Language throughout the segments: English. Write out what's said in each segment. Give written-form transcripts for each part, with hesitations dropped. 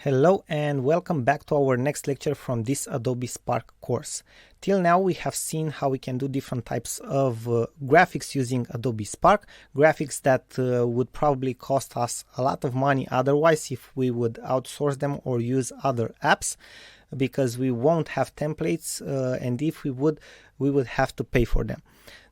Hello and welcome back to our next lecture from this Adobe Spark course. Till now we have seen how we can do different types of graphics using Adobe Spark, graphics that would probably cost us a lot of money otherwise if we would outsource them or use other apps, because we won't have templates and if we would have to pay for them.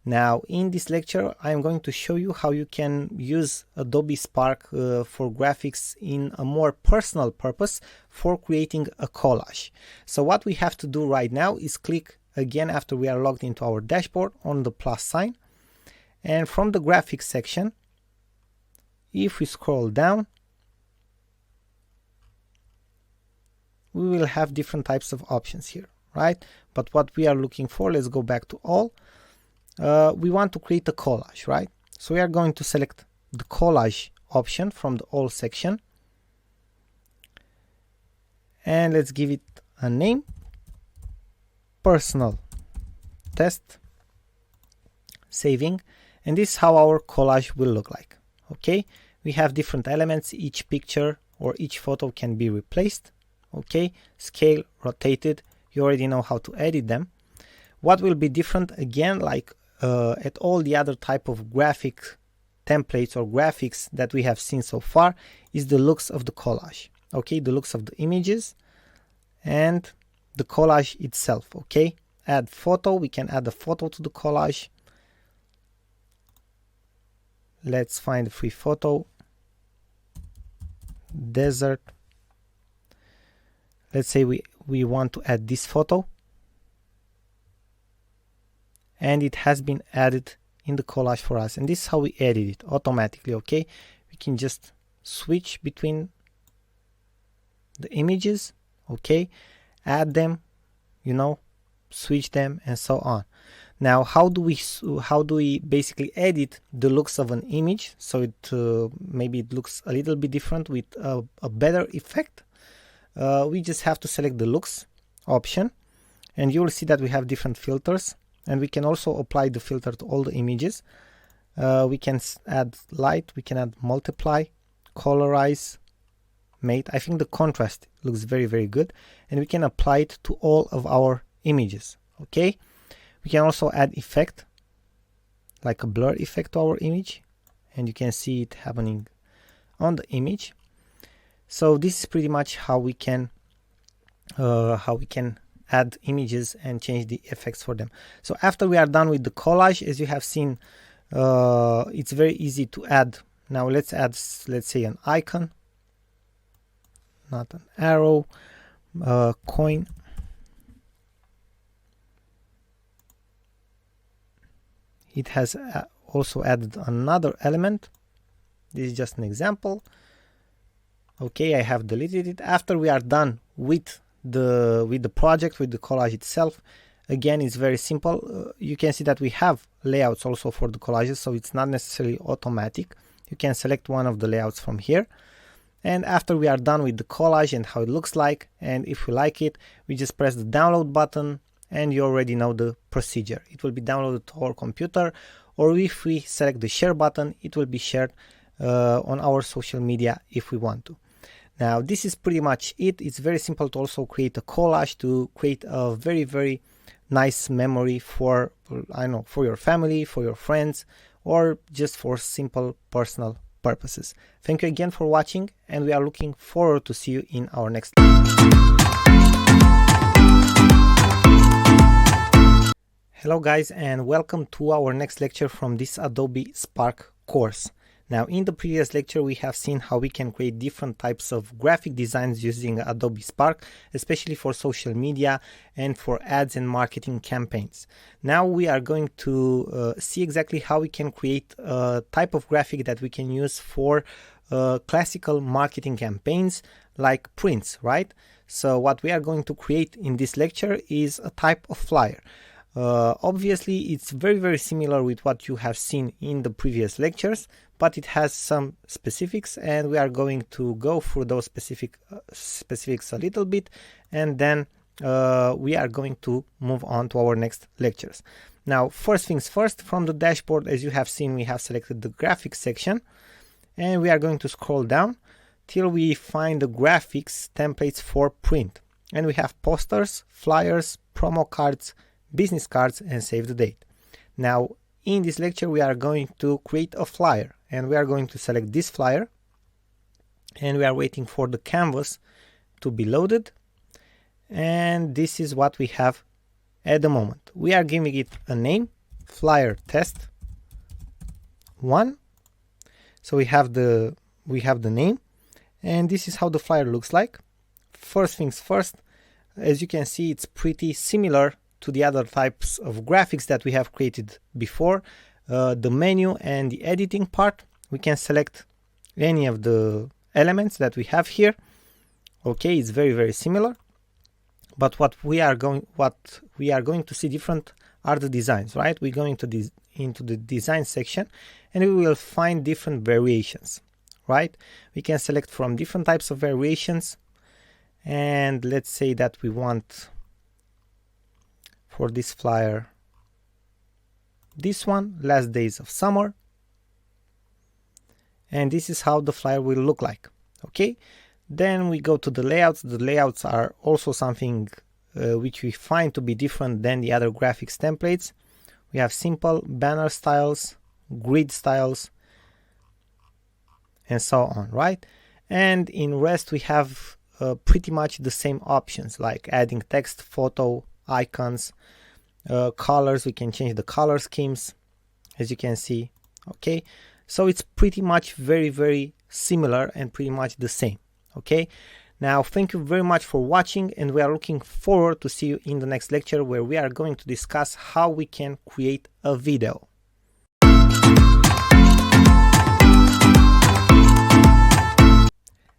Now in this lecture I am going to show you how you can use Adobe Spark for graphics in a more personal purpose for creating a collage. So what we have to do right now is click again after we are logged into our dashboard on the plus sign, and from the graphics section, if we scroll down, we will have different types of options here, right? But what we are looking for, let's go back to all. We want to create a collage, right? So we are going to select the collage option from the all section, and let's give it a name, personal test, saving, and this is how our collage will look like. Okay, we have different elements, each picture or each photo can be replaced. Okay, scale, rotated, you already know how to edit them. What will be different, again, like at all the other type of graphic templates or graphics that we have seen so far, is the looks of the collage. Okay, the looks of the images and the collage itself. Okay, add photo, we can add a photo to the collage. Let's find a free photo, desert. Let's say we want to add this photo, and it has been added in the collage for us, and this is how we edit it automatically. Okay, we can just switch between the images, okay, add them, you know, switch them, and so on. Now how do we basically edit the looks of an image so it maybe it looks a little bit different with a better effect? We just have to select the looks option, and you will see that we have different filters, and we can also apply the filter to all the images. We can add light, we can add multiply, colorize, mate. I think the contrast looks very good, and we can apply it to all of our images. Okay, we can also add effect, like a blur effect to our image, and you can see it happening on the image. So this is pretty much how we can add images and change the effects for them. So after we are done with the collage, as you have seen, it's very easy to add. Now let's add, let's say, an icon, not an arrow, coin. It has also added another element. This is just an example. Okay, I have deleted it. After we are done with the project, with the collage itself, again, it's very simple. You can see that we have layouts also for the collages, so it's not necessarily automatic. You can select one of the layouts from here, and after we are done with the collage and how it looks like, and if we like it, we just press the download button, and you already know the procedure. It will be downloaded to our computer, or if we select the share button, it will be shared on our social media if we want to. Now this is pretty much it. It's very simple to also create a collage, to create a very nice memory for, I don't know, for your family, for your friends, or just for simple personal purposes. Thank you again for watching, and we are looking forward to see you in our next. Hello guys, and welcome to our next lecture from this Adobe Spark course. Now in the previous lecture we have seen how we can create different types of graphic designs using Adobe Spark, especially for social media and for ads and marketing campaigns. Now we are going to see exactly how we can create a type of graphic that we can use for classical marketing campaigns like prints, right? So what we are going to create in this lecture is a type of flyer. Obviously it's very similar with what you have seen in the previous lectures, but it has some specifics, and we are going to go through those specifics a little bit, and then we are going to move on to our next lectures. Now first things first, from the dashboard, as you have seen, we have selected the graphics section, and we are going to scroll down till we find the graphics templates for print. And we have posters, flyers, promo cards, business cards, and save the date. Now, in this lecture, we are going to create a flyer, and we are going to select this flyer, and we are waiting for the canvas to be loaded. And this is what we have at the moment. We are giving it a name, flyer test 1. So we have the name, and this is how the flyer looks like. First things first, as you can see, it's pretty similar to the other types of graphics that we have created before. The menu and the editing part, we can select any of the elements that we have here. Okay, it's very similar, but what we are going to see different are the designs, right? We're going to into the design section, and we will find different variations, right? We can select from different types of variations, and let's say that we want for this flyer this one, last days of summer, and this is how the flyer will look like. Okay, then we go to the layouts. The layouts are also something which we find to be different than the other graphics templates. We have simple banner styles, grid styles, and so on, right? And in rest we have pretty much the same options, like adding text, photo, icons, colors. We can change the color schemes, as you can see. Okay, so it's pretty much very similar and pretty much the same. Okay, now thank you very much for watching, and we are looking forward to see you in the next lecture, where we are going to discuss how we can create a video.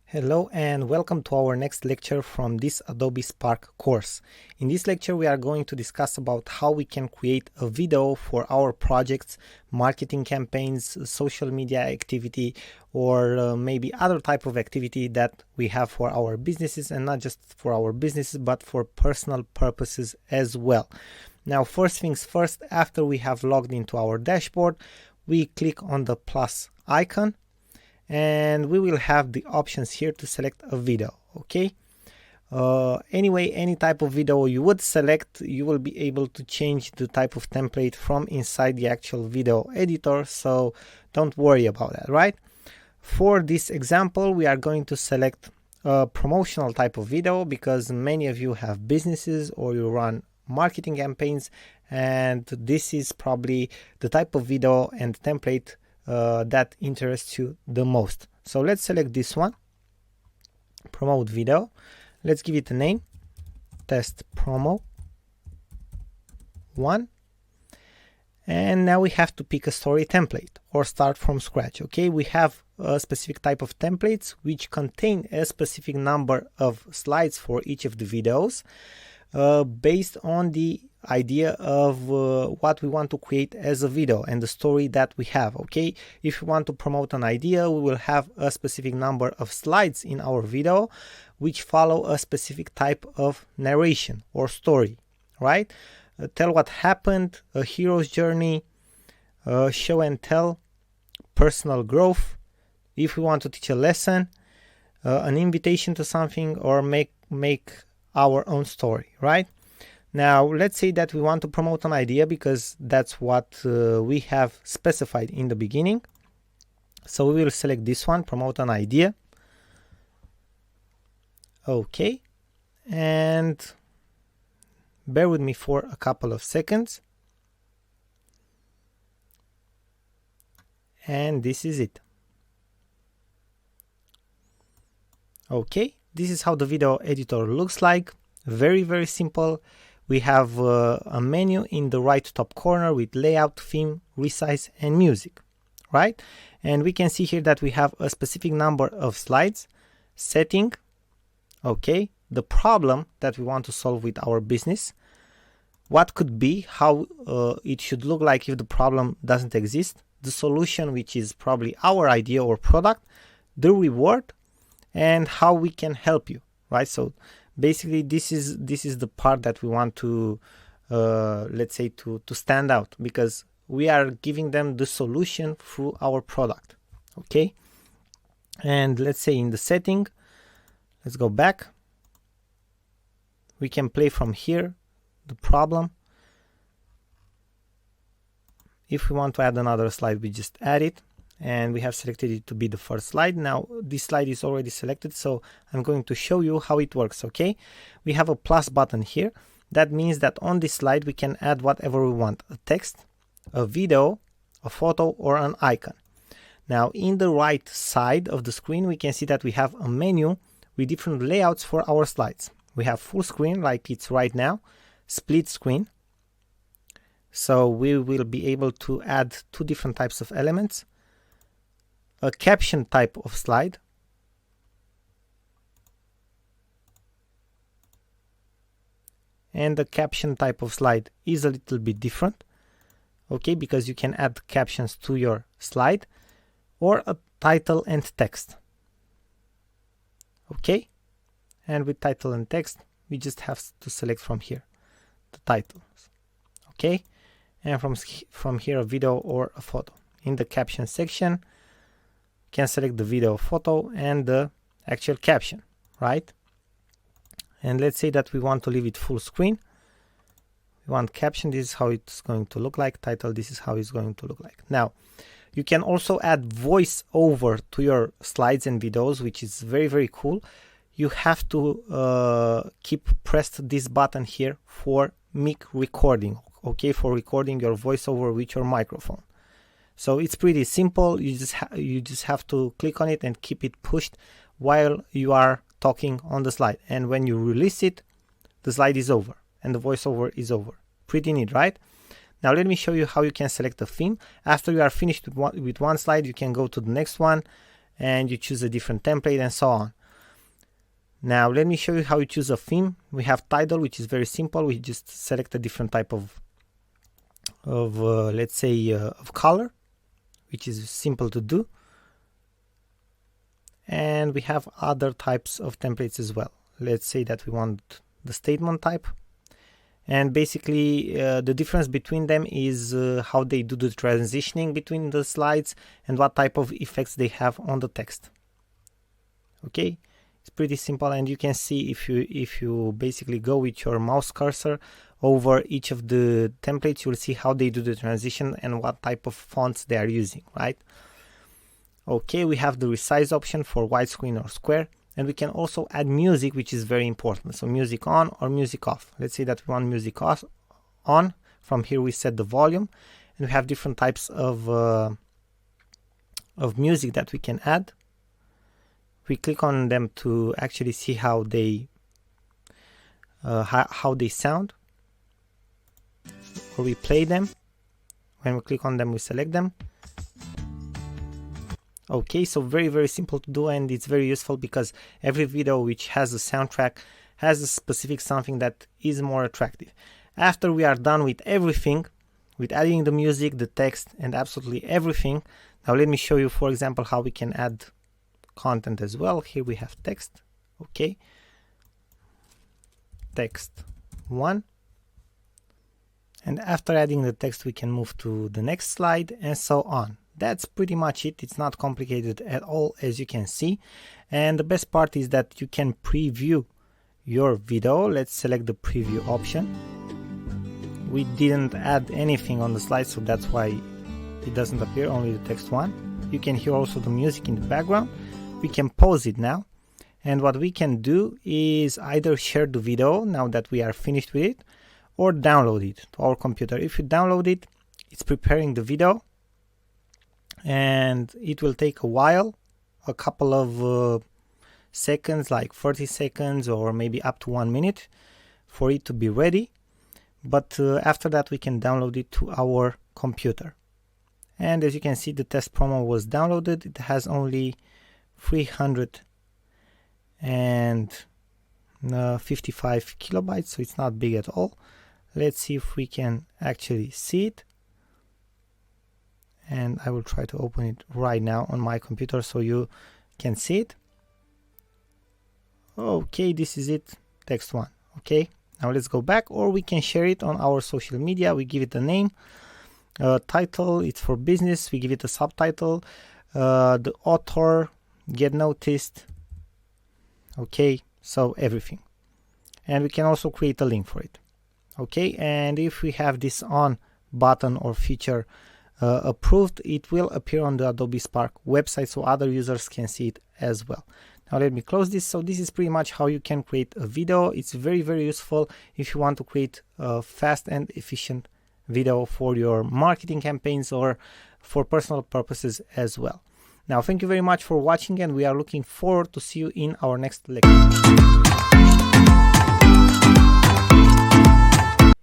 Hello and welcome to our next lecture from this Adobe Spark course. In this lecture we are going to discuss about how we can create a video for our projects, marketing campaigns, social media activity, or maybe other type of activity that we have for our businesses, and not just for our businesses but for personal purposes as well. Now, first things first, after we have logged into our dashboard, we click on the plus icon, and we will have the options here to select a video. Okay, anyway, any type of video you would select, you will be able to change the type of template from inside the actual video editor, so don't worry about that, right? For this example, we are going to select a promotional type of video, because many of you have businesses or you run marketing campaigns, and this is probably the type of video and template that interests you the most. So let's select this one, promote video. Let's give it a name, test promo 1. And now we have to pick a story template or start from scratch. Okay, we have a specific type of templates which contain a specific number of slides for each of the videos, based on the idea of what we want to create as a video and the story that we have. Okay, if we want to promote an idea, we will have a specific number of slides in our video which follow a specific type of narration or story, right? Tell what happened, a hero's journey, show and tell, personal growth, if we want to teach a lesson, an invitation to something, or make our own story, right? Now, let's say that we want to promote an idea, because that's what we have specified in the beginning. So we will select this one, promote an idea. Okay, and bear with me for a couple of seconds. And this is it. Okay, this is how the video editor looks like. Very simple. We have a menu in the right top corner with layout, theme, resize, and music, right? And we can see here that we have a specific number of slides, setting, okay, the problem that we want to solve with our business, what could be, how it should look like if the problem doesn't exist, the solution, which is probably our idea or product, the reward, and how we can help you, right? So basically this is the part that we want to let's say to stand out, because we are giving them the solution through our product. Okay, And let's say in the setting, let's go back. We can play from here the problem. If we want to add another slide, we just add it, and we have selected it to be the first slide. Now this slide is already selected, so I'm going to show you how it works. Okay, we have a plus button here. That means that on this slide we can add whatever we want: a text, a video, a photo, or an icon. Now in the right side of the screen we can see that we have a menu with different layouts for our slides. We have full screen like it's right now, split screen. So we will be able to add two different types of elements: a caption type of slide, and the caption type of slide is a little bit different, okay, because you can add captions to your slide, or a title and text. Okay, and with title and text we just have to select from here the titles. Okay, and from here a video or a photo. In the caption section you can select the video, photo, and the actual caption, right? And let's say that we want to leave it full screen. We want caption, this is how it's going to look like. Title, this is how it's going to look like. Now you can also add voice over to your slides and videos, which is very, very cool. You have to keep pressed this button here for mic recording, okay, for recording your voiceover with your microphone. So it's pretty simple. You just have to click on it and keep it pushed while you are talking on the slide, and when you release it, the slide is over and the voiceover is over. Pretty neat, right? Now let me show you how you can select a theme. After you are finished with one slide, you can go to the next one and you choose a different template and so on. Now let me show you how you choose a theme. We have title, which is very simple. We just select a different type of let's say of color, which is simple to do. And we have other types of templates as well. Let's say that we want the statement type, and basically the difference between them is how they do the transitioning between the slides and what type of effects they have on the text. Okay, it's pretty simple, and you can see if you basically go with your mouse cursor over each of the templates, you'll see how they do the transition and what type of fonts they are using, right? Okay, we have the resize option for widescreen or square, and we can also add music, which is very important. So music on or music off. Let's say that we want music on. From here we set the volume, and we have different types of music that we can add. We click on them to actually see how they sound, or we play them. When we click on them, we select them. Okay, so very, very simple to do, and it's very useful because every video which has a soundtrack has a specific something that is more attractive. After we are done with everything, with adding the music, the text, and absolutely everything, now let me show you, for example, how we can add content as well. Here we have text. Okay, text 1. And after adding the text, we can move to the next slide and so on. That's pretty much it. It's not complicated at all, as you can see. And the best part is that you can preview your video. Let's select the preview option. We didn't add anything on the slide, so that's why it doesn't appear, only the text one. You can hear also the music in the background. We can pause it now. And what we can do is either share the video now that we are finished with it, or download it to our computer. If you download it, it's preparing the video, and it will take a while, a couple of seconds, like 30 seconds or maybe up to 1 minute for it to be ready. But after that we can download it to our computer. And as you can see, the test promo was downloaded. It has only 355 kilobytes, so it's not big at all. Let's see if we can actually see it. And I will try to open it right now on my computer so you can see it. Okay, this is it, text 1. Okay, now let's go back, or we can share it on our social media. We give it a name, title, it's for business, we give it a subtitle, the author, get noticed, okay, so everything. And we can also create a link for it, okay. And if we have this on button or feature approved, it will appear on the Adobe Spark website so other users can see it as well. Now let me close this. So this is pretty much how you can create a video. It's very, very useful if you want to create a fast and efficient video for your marketing campaigns or for personal purposes as well. Now, thank you very much for watching, and we are looking forward to see you in our next lecture.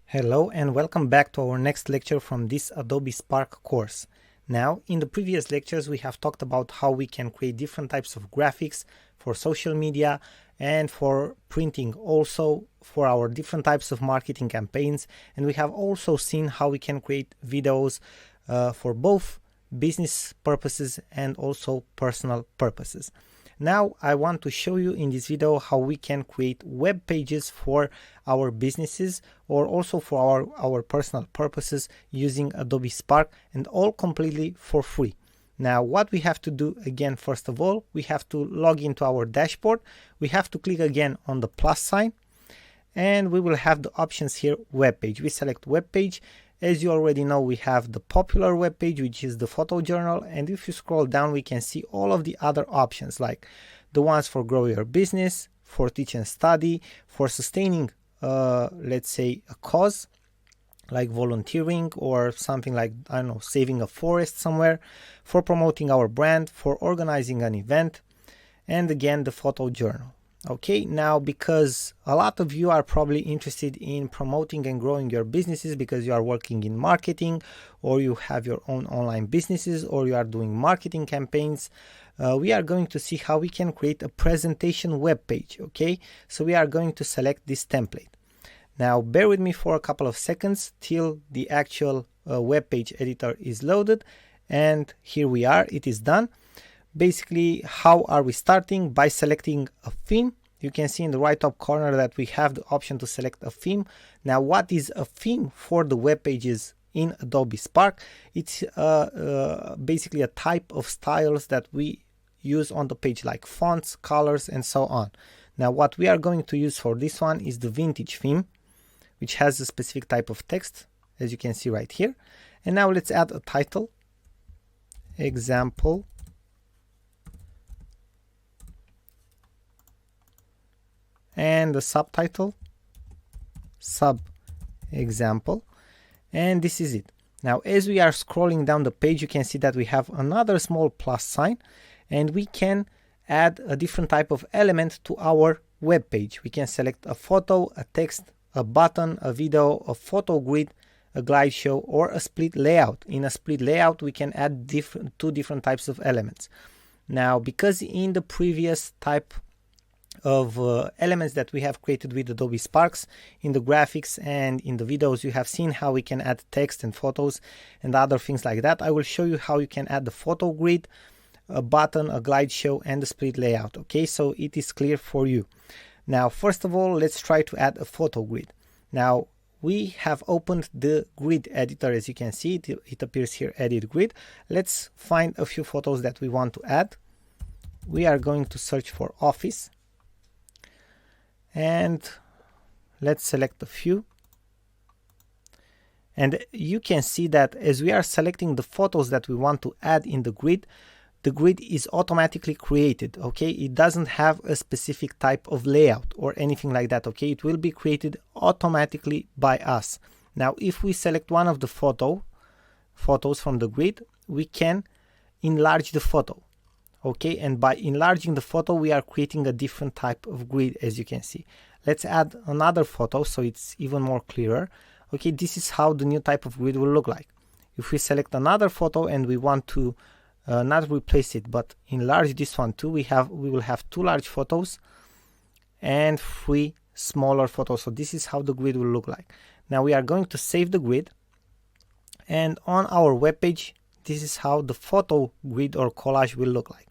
Hello and welcome back to our next lecture from this Adobe Spark course. Now, in the previous lectures, we have talked about how we can create different types of graphics for social media and for printing, also for our different types of marketing campaigns. And we have also seen how we can create videos for both business purposes and also personal purposes. Now I want to show you in this video how we can create web pages for our businesses or also for our personal purposes using Adobe Spark, and all completely for free. Now what we have to do again, first of all, we have to log into our dashboard. We have to click again on the plus sign and we will have the options here, web page. We select web page. As you already know, we have the popular web page, which is the photo journal, and if you scroll down we can see all of the other options, like the ones for grow your business, for teach and study, for sustaining let's say a cause like volunteering or something like, I don't know, saving a forest somewhere, for promoting our brand, for organizing an event, and again the photo journal. Okay, now because a lot of you are probably interested in promoting and growing your businesses because you are working in marketing, or you have your own online businesses, or you are doing marketing campaigns, we are going to see how we can create a presentation web page. Okay, so we are going to select this template. Now bear with me for a couple of seconds till the actual web page editor is loaded, and here we are, it is done. Basically, how are we starting? By selecting a theme. You can see in the right top corner that we have the option to select a theme. Now, what is a theme for the web pages in Adobe Spark? It's basically a type of styles that we use on the page, like fonts, colors, and so on. Now, what we are going to use for this one is the vintage theme, which has a specific type of text, as you can see right here. And now let's add a title, example, and the subtitle, sub example, and this is it. Now as we are scrolling down the page, you can see that we have another small plus sign, and we can add a different type of element to our web page. We can select a photo, a text, a button, a video, a photo grid, a glide show, or a split layout. In a split layout we can add two different types of elements. Now because in the previous type of elements that we have created with Adobe Sparks, in the graphics and in the videos, you have seen how we can add text and photos and other things like that. I will show you how you can add the photo grid, a button, a glide show, and the split layout. Okay, so it is clear for you. Now first of all, let's try to add a photo grid. Now we have opened the grid editor. As you can see, it appears here, edit grid. Let's find a few photos that we want to add. We are going to search for office, and let's select a few. And you can see that as we are selecting the photos that we want to add in the grid is automatically created. Okay, it doesn't have a specific type of layout or anything like that. Okay, it will be created automatically by us. Now if we select one of the photos from the grid, we can enlarge the photo. Okay, and by enlarging the photo we are creating a different type of grid, as you can see. Let's add another photo so it's even more clearer. Okay, this is how the new type of grid will look like. If we select another photo and we want to not replace it but enlarge this one too, we will have two large photos and three smaller photos. So this is how the grid will look like. Now we are going to save the grid, and on our web page this is how the photo grid or collage will look like.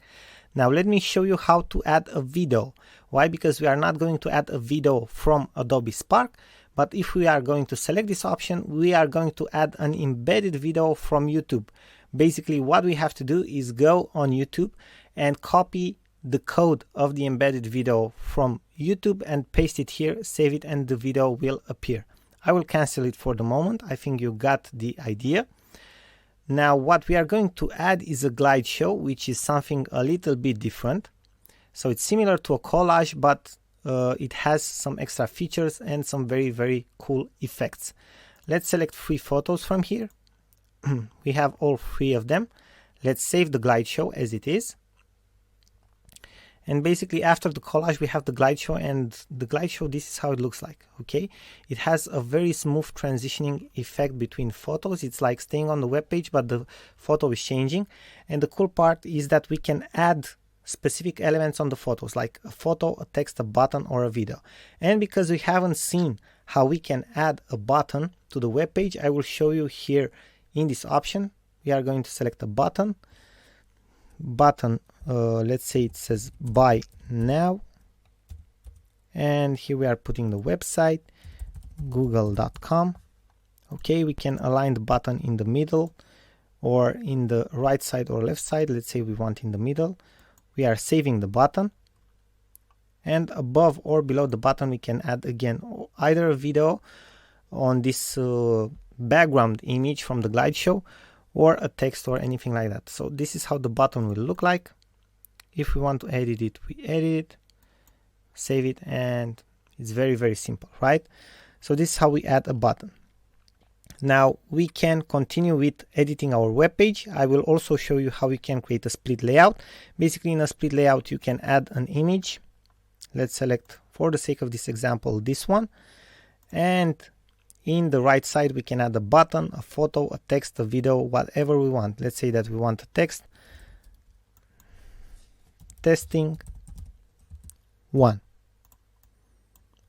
Now let me show you how to add a video. Why? Because we are not going to add a video from Adobe Spark, but if we are going to select this option, we are going to add an embedded video from YouTube. Basically what we have to do is go on YouTube and copy the code of the embedded video from YouTube and paste it here, save it, and the video will appear. I will cancel it for the moment. I think you got the idea. Now what we are going to add is a glide show, which is something a little bit different. So it's similar to a collage, but it has some extra features and some very cool effects. Let's select 3 photos from here. We have all 3 of them. Let's save the glide show as it is. And basically after the collage we have the glide show, and the glide show, this is how it looks like. Okay, it has a very smooth transitioning effect between photos. It's like staying on the web page, but the photo is changing. And the cool part is that we can add specific elements on the photos, like a photo, a text, a button, or a video. And because we haven't seen how we can add a button to the web page, I will show you here in this option. We are going to select a button. Let's say it says buy now, and here we are putting the website google.com. Okay, we can align the button in the middle or in the right side or left side. Let's say we want in the middle. We are saving the button, and above or below the button we can add again either a video on this background image from the glide show, or a text or anything like that. So this is how the button will look like. If we want to edit it, we edit it, save it, and it's very simple, right? So this is how we add a button. Now we can continue with editing our web page. I will also show you how we can create a split layout. Basically in a split layout you can add an image. Let's select, for the sake of this example, this one, and in the right side we can add a button, a photo, a text, a video, whatever we want. Let's say that we want a text, testing 1.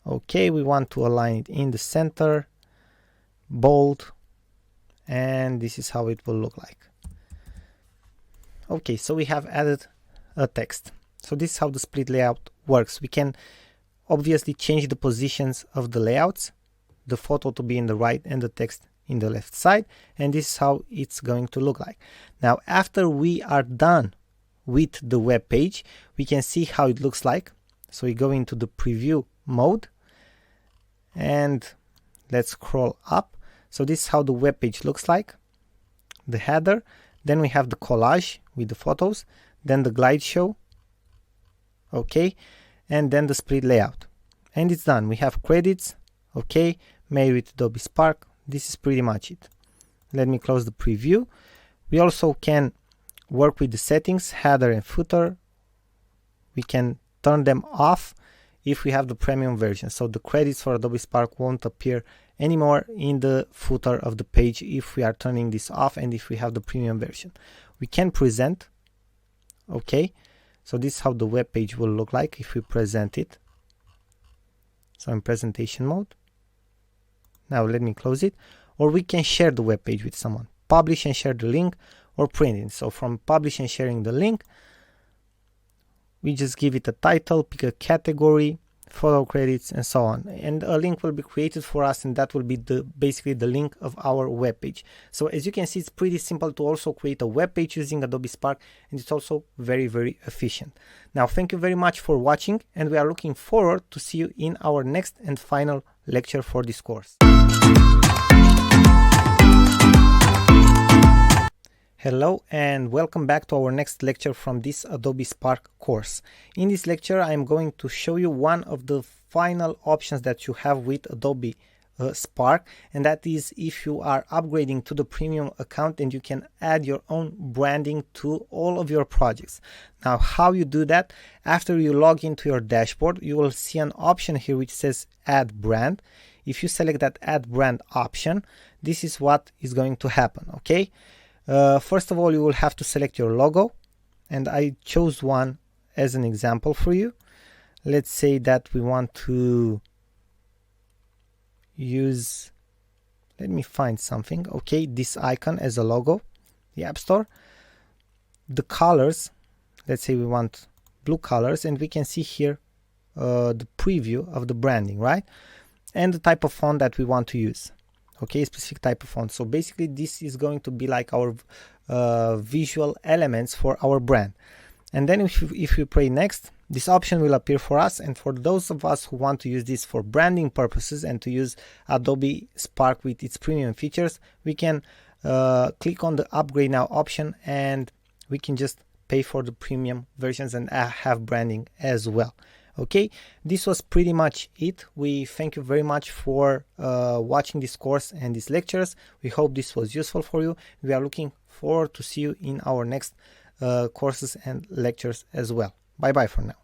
Okay, we want to align it in the center, bold, and this is how it will look like. Okay, so we have added a text. So this is how the split layout works. We can obviously change the positions of the layouts, the photo to be in the right and the text in the left side, and this is how it's going to look like. Now after we are done with the web page, we can see how it looks like. So we go into the preview mode and let's scroll up. So this is how the web page looks like, the header, then we have the collage with the photos, then the glide show, okay, and then the split layout, and it's done. We have credits, okay, made with Adobe Spark. This is pretty much it. Let me close the preview. We also can work with the settings, header and footer. We can turn them off if we have the premium version, so the credits for Adobe Spark won't appear anymore in the footer of the page if we are turning this off and if we have the premium version. We can present, okay, so this is how the web page will look like if we present it. So in presentation mode. Now let me close it. Or we can share the web page with someone, publish and share the link, or print it. So from publish and sharing the link, we just give it a title, pick a category, photo credits, and so on, and a link will be created for us, and that will be basically the link of our web page. So as you can see, it's pretty simple to also create a web page using Adobe Spark, and it's also very efficient. Now thank you very much for watching, and we are looking forward to see you in our next and final lecture for this course. Hello and welcome back to our next lecture from this Adobe Spark course. In this lecture I am going to show you one of the final options that you have with Adobe Spark, and that is if you are upgrading to the premium account and you can add your own branding to all of your projects. Now how you do that? After you log into your dashboard, you will see an option here which says add brand. If you select that add brand option, this is what is going to happen, okay? First of all, you will have to select your logo, and I chose one as an example for you. Let's say that we want to use, let me find something, okay, this icon as a logo, the App Store. The colors, let's say we want blue colors, and we can see here the preview of the branding, right? And the type of font that we want to use. Okay, specific type of font. So basically this is going to be like our visual elements for our brand. And then if you pray next, this option will appear for us. And for those of us who want to use this for branding purposes and to use Adobe Spark with its premium features, we can click on the upgrade now option, and we can just pay for the premium versions and have branding as well. Okay, this was pretty much it. We thank you very much for watching this course and these lectures. We hope this was useful for you. We are looking forward to see you in our next courses and lectures as well. Bye bye for now.